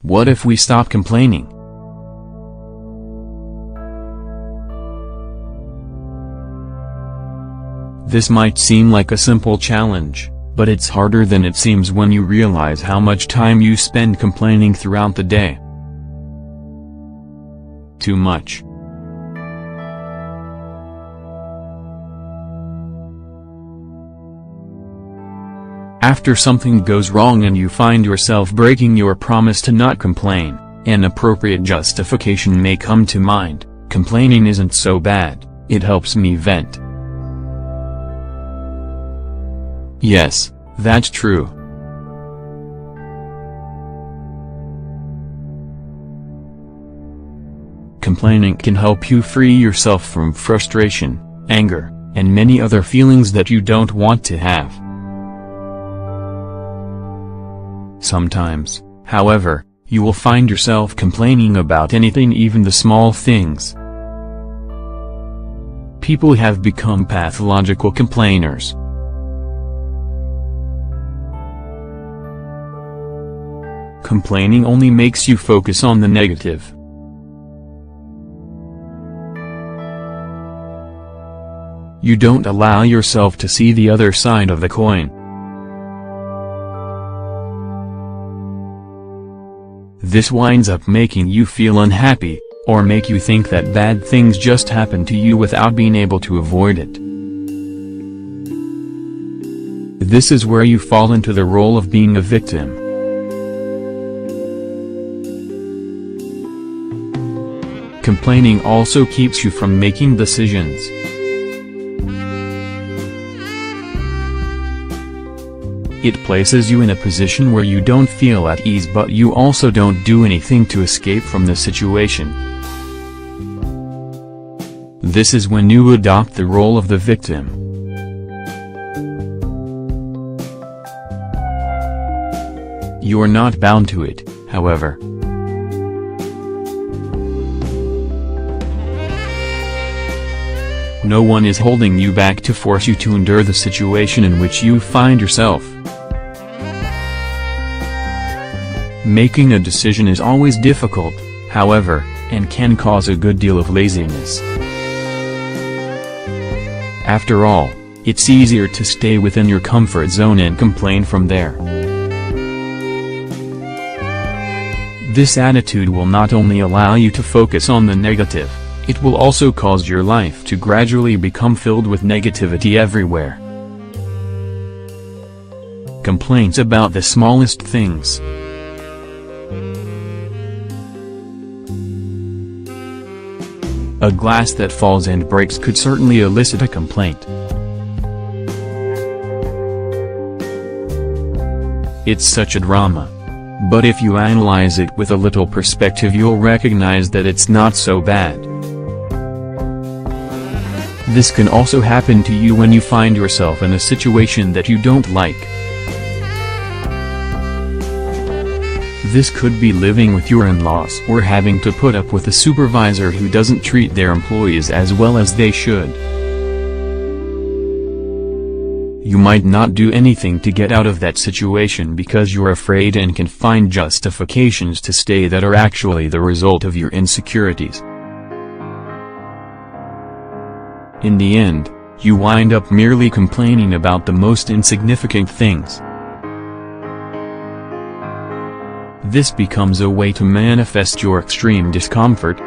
What if we stop complaining? This might seem like a simple challenge, but it's harder than it seems when you realize how much time you spend complaining throughout the day. Too much. After something goes wrong and you find yourself breaking your promise to not complain, an appropriate justification may come to mind: complaining isn't so bad, it helps me vent. Yes, that's true. Complaining can help you free yourself from frustration, anger, and many other feelings that you don't want to have. Sometimes, however, you will find yourself complaining about anything, even the small things. People have become pathological complainers. Complaining only makes you focus on the negative. You don't allow yourself to see the other side of the coin. This winds up making you feel unhappy, or make you think that bad things just happen to you without being able to avoid it. This is where you fall into the role of being a victim. Complaining also keeps you from making decisions. It places you in a position where you don't feel at ease, but you also don't do anything to escape from the situation. This is when you adopt the role of the victim. You are not bound to it, however. No one is holding you back to force you to endure the situation in which you find yourself. Making a decision is always difficult, however, and can cause a good deal of laziness. After all, it's easier to stay within your comfort zone and complain from there. This attitude will not only allow you to focus on the negative, it will also cause your life to gradually become filled with negativity everywhere. Complaints about the smallest things. A glass that falls and breaks could certainly elicit a complaint. It's such a drama. But if you analyze it with a little perspective, you'll recognize that it's not so bad. This can also happen to you when you find yourself in a situation that you don't like. This could be living with your in-laws or having to put up with a supervisor who doesn't treat their employees as well as they should. You might not do anything to get out of that situation because you're afraid and can find justifications to stay that are actually the result of your insecurities. In the end, you wind up merely complaining about the most insignificant things. This becomes a way to manifest your extreme discomfort.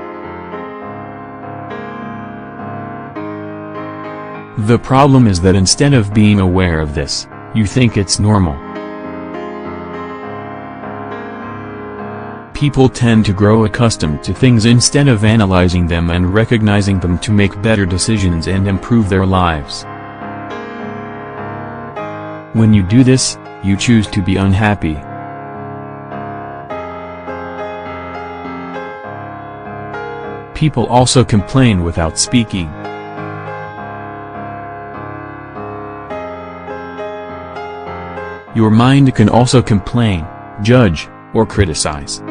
The problem is that instead of being aware of this, you think it's normal. People tend to grow accustomed to things instead of analyzing them and recognizing them to make better decisions and improve their lives. When you do this, you choose to be unhappy. People also complain without speaking. Your mind can also complain, judge, or criticize.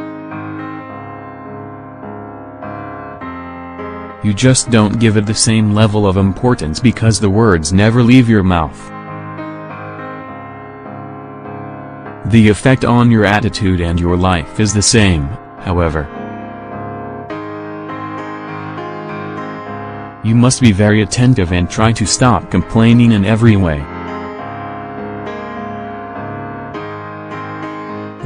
You just don't give it the same level of importance because the words never leave your mouth. The effect on your attitude and your life is the same, however. You must be very attentive and try to stop complaining in every way.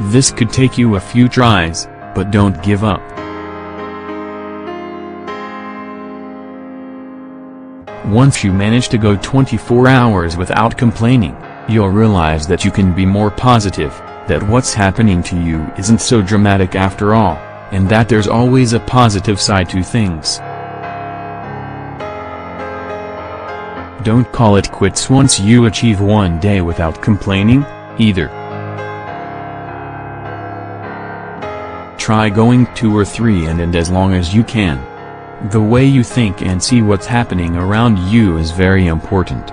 This could take you a few tries, but don't give up. Once you manage to go 24 hours without complaining, you'll realize that you can be more positive, that what's happening to you isn't so dramatic after all, and that there's always a positive side to things. Don't call it quits once you achieve one day without complaining, either. Try going 2 or 3 and as long as you can. The way you think and see what's happening around you is very important.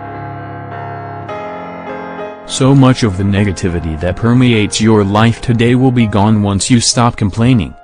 So much of the negativity that permeates your life today will be gone once you stop complaining.